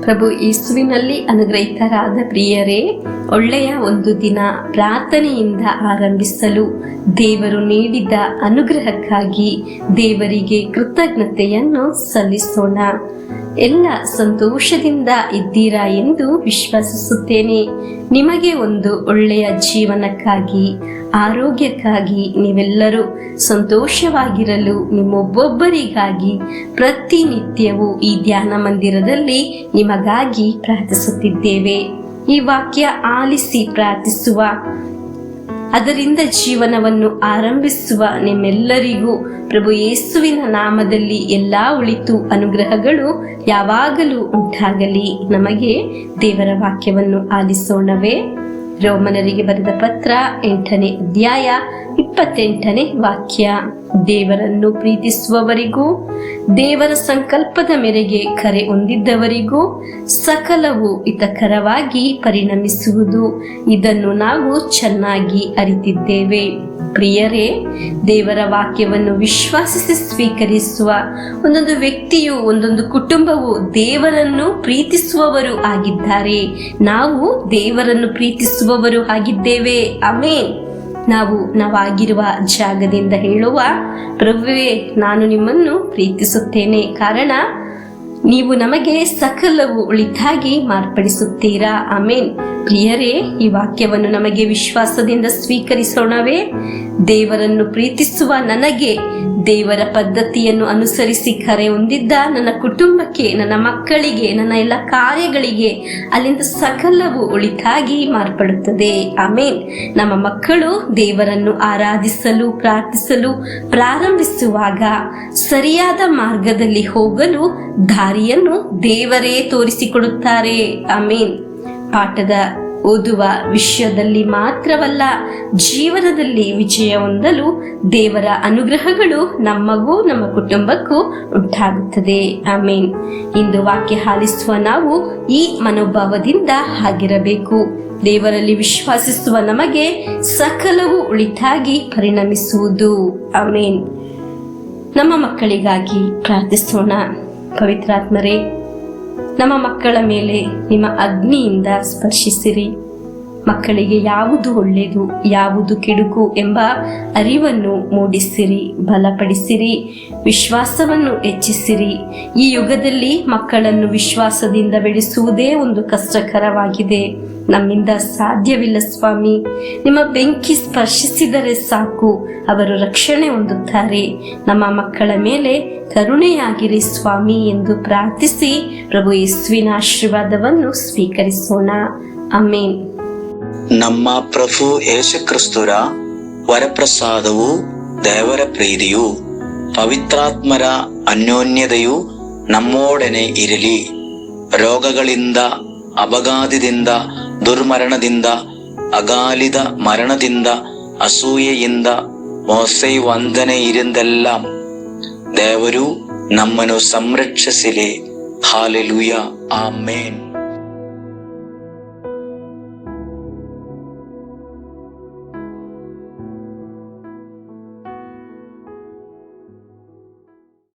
ಪ್ರಭು ಯೇಸುವಿನಲ್ಲಿ ಅನುಗ್ರಹಿತರಾದ ಪ್ರಿಯರೇ, ಒಳ್ಳೆಯ ಒಂದು ದಿನ ಪ್ರಾರ್ಥನೆಯಿಂದ ಆರಂಭಿಸಲು ದೇವರು ನೀಡಿದ ಅನುಗ್ರಹಕ್ಕಾಗಿ ದೇವರಿಗೆ ಕೃತಜ್ಞತೆಯನ್ನು ಸಲ್ಲಿಸೋಣ. ಎಲ್ಲ ಸಂತೋಷದಿಂದ ಇದ್ದೀರಾ ಎಂದು ವಿಶ್ವಾಸಿಸುತ್ತೇನೆ. ನಿಮಗೆ ಒಂದು ಒಳ್ಳೆಯ ಜೀವನಕ್ಕಾಗಿ, ಆರೋಗ್ಯಕ್ಕಾಗಿ, ನೀವೆಲ್ಲರೂ ಸಂತೋಷವಾಗಿರಲು ನಿಮ್ಮೊಬ್ಬೊಬ್ಬರಿಗಾಗಿ ಪ್ರತಿನಿತ್ಯವೂ ಈ ಧ್ಯಾನ ಮಂದಿರದಲ್ಲಿ ನಿಮಗಾಗಿ ಪ್ರಾರ್ಥಿಸುತ್ತಿದ್ದೇವೆ. ಈ ವಾಕ್ಯ ಆಲಿಸಿ ಪ್ರಾರ್ಥಿಸುವ, ಅದರಿಂದ ಜೀವನವನ್ನು ಆರಂಭಿಸುವ ನಿಮ್ಮೆಲ್ಲರಿಗೂ ಪ್ರಭು ಯೇಸುವಿನ ನಾಮದಲ್ಲಿ ಎಲ್ಲಾ ಒಳಿತು ಅನುಗ್ರಹಗಳು ಯಾವಾಗಲೂ ಉಂಟಾಗಲಿ. ನಮಗೆ ದೇವರ ವಾಕ್ಯವನ್ನು ಆಲಿಸೋಣವೇ. ರೋಮನರಿಗೆ ಬರೆದ ಪತ್ರ 8ನೇ ಅಧ್ಯಾಯ 28ನೇ ವಾಕ್ಯ. ದೇವರನ್ನು ಪ್ರೀತಿಸುವವರಿಗೂ ದೇವರ ಸಂಕಲ್ಪದ ಮೇರೆಗೆ ಕರೆ ಹೊಂದಿದ್ದವರಿಗೂ ಸಕಲವು ಹಿತಕರವಾಗಿ ಪರಿಣಮಿಸುವುದು, ಇದನ್ನು ನಾವು ಚೆನ್ನಾಗಿ ಅರಿತಿದ್ದೇವೆ. ಪ್ರಿಯರೇ, ದೇವರ ವಾಕ್ಯವನ್ನು ವಿಶ್ವಾಸಿಸಿ ಸ್ವೀಕರಿಸುವ ಒಂದೊಂದು ವ್ಯಕ್ತಿಯು, ಒಂದೊಂದು ಕುಟುಂಬವು ದೇವರನ್ನು ಪ್ರೀತಿಸುವವರು ಆಗಿದ್ದಾರೆ. ನಾವು ದೇವರನ್ನು ಪ್ರೀತಿಸುವವರು ಆಗಿದ್ದೇವೆ. ಆಮೆನ್. ನಾವಾಗಿರುವ ಜಾಗದಿಂದ ಹೇಳುವ, ಪ್ರಭುವೇ, ನಾನು ನಿಮ್ಮನ್ನು ಪ್ರೀತಿಸುತ್ತೇನೆ, ಕಾರಣ ನೀವು ನಮಗೆ ಸಕಲವು ಒಳಿತಾಗಿ ಮಾರ್ಪಡಿಸುತ್ತೀರಾ. ಆಮೇನ್. ಪ್ರಿಯರೇ, ಈ ವಾಕ್ಯವನ್ನು ನಮಗೆ ವಿಶ್ವಾಸದಿಂದ ಸ್ವೀಕರಿಸೋಣವೇ. ದೇವರನ್ನು ಪ್ರೀತಿಸುವ ನನಗೆ, ದೇವರ ಪದ್ಧತಿಯನ್ನು ಅನುಸರಿಸಿ ಕರೆ ಹೊಂದಿದ್ದ ನನ್ನ ಕುಟುಂಬಕ್ಕೆ, ನನ್ನ ಮಕ್ಕಳಿಗೆ, ನನ್ನ ಎಲ್ಲ ಕಾರ್ಯಗಳಿಗೆ ಅಲ್ಲಿಂದ ಸಕಲವು ಒಳಿತಾಗಿ ಮಾರ್ಪಡುತ್ತದೆ. ಆಮೇನ್. ನಮ್ಮ ಮಕ್ಕಳು ದೇವರನ್ನು ಆರಾಧಿಸಲು, ಪ್ರಾರ್ಥಿಸಲು ಪ್ರಾರಂಭಿಸುವಾಗ ಸರಿಯಾದ ಮಾರ್ಗದಲ್ಲಿ ಹೋಗಲು ದಾರಿಯನ್ನು ದೇವರೇ ತೋರಿಸಿಕೊಡುತ್ತಾರೆ. ಆಮೇನ್. ಪಾಠದ ಓದುವ ವಿಷಯದಲ್ಲಿ ಮಾತ್ರವಲ್ಲ, ಜೀವನದಲ್ಲಿ ವಿಜಯ ಹೊಂದಲು ದೇವರ ಅನುಗ್ರಹಗಳು ನಮಗೂ ನಮ್ಮ ಕುಟುಂಬಕ್ಕೂ ಉಂಟಾಗುತ್ತದೆ. ಆಮೇನ್. ಇಂದು ವಾಕ್ಯ ಆಲಿಸುವ ನಾವು ಈ ಮನೋಭಾವದಿಂದ ಆಗಿರಬೇಕು. ದೇವರಲ್ಲಿ ವಿಶ್ವಾಸಿಸುವ ನಮಗೆ ಸಕಲವು ಒಳಿತಾಗಿ ಪರಿಣಮಿಸುವುದು. ಆಮೇನ್. ನಮ್ಮ ಮಕ್ಕಳಿಗಾಗಿ ಪ್ರಾರ್ಥಿಸೋಣ. ಪವಿತ್ರಾತ್ಮರೇ, ನಮ್ಮ ಮಕ್ಕಳ ಮೇಲೆ ನಿಮ್ಮ ಅಗ್ನಿಯಿಂದ ಸ್ಪರ್ಶಿಸಿರಿ. ಮಕ್ಕಳಿಗೆ ಯಾವುದು ಒಳ್ಳೆಯದು, ಯಾವುದು ಕೆಡುಕು ಎಂಬ ಅರಿವನ್ನು ಮೂಡಿಸಿರಿ, ಬಲಪಡಿಸಿರಿ, ವಿಶ್ವಾಸವನ್ನು ಹೆಚ್ಚಿಸಿರಿ. ಈ ಯುಗದಲ್ಲಿ ಮಕ್ಕಳನ್ನು ವಿಶ್ವಾಸದಿಂದ ಬೆಳೆಸುವುದೇ ಒಂದು ಕಷ್ಟಕರವಾಗಿದೆ. ನಮ್ಮಿಂದ ಸಾಧ್ಯವಿಲ್ಲ ಸ್ವಾಮಿ. ನಿಮ್ಮ ಬೆಂಕಿ ಸ್ಪರ್ಶಿಸಿದರೆ ಸಾಕು, ಅವರು ರಕ್ಷಣೆ ಹೊಂದುತ್ತಾರೆ. ನಮ್ಮ ಮಕ್ಕಳ ಮೇಲೆ ಕರುಣೆಯಾಗಿರಿ ಸ್ವಾಮಿ ಎಂದು ಪ್ರಾರ್ಥಿಸಿ ಪ್ರಭು ಯೇಸುವಿನ ಆಶೀರ್ವಾದವನ್ನು ಸ್ವೀಕರಿಸೋಣ. ಆಮೇನ್. ನಮ್ಮ ಪ್ರಭು ಯೇಸು ಕ್ರಿಸ್ತರ ವರಪ್ರಸಾದವು, ದೇವರ ಪ್ರೀತಿಯು, ಪವಿತ್ರಾತ್ಮರ ಅನ್ಯೋನ್ಯತೆಯು ನಮ್ಮೊಡನೆ ಇರಲಿ. ರೋಗಗಳಿಂದ, ಅಪಘಾತದಿಂದ, ದುರ್ಮರಣದಿಂದ, ಅಗಾಲಿದ ಮರಣದಿಂದ, ಅಸೂಯೆಯಿಂದ, ಮೋಸೆ ವಂದನೆಯಿಂದೆല്ലാം ದೇವರು ನಮ್ಮನ್ನು ಸಂರಕ್ಷಿಸಲಿ. ಹಾಲೆಲೂಯ. ಆಮೇನ್.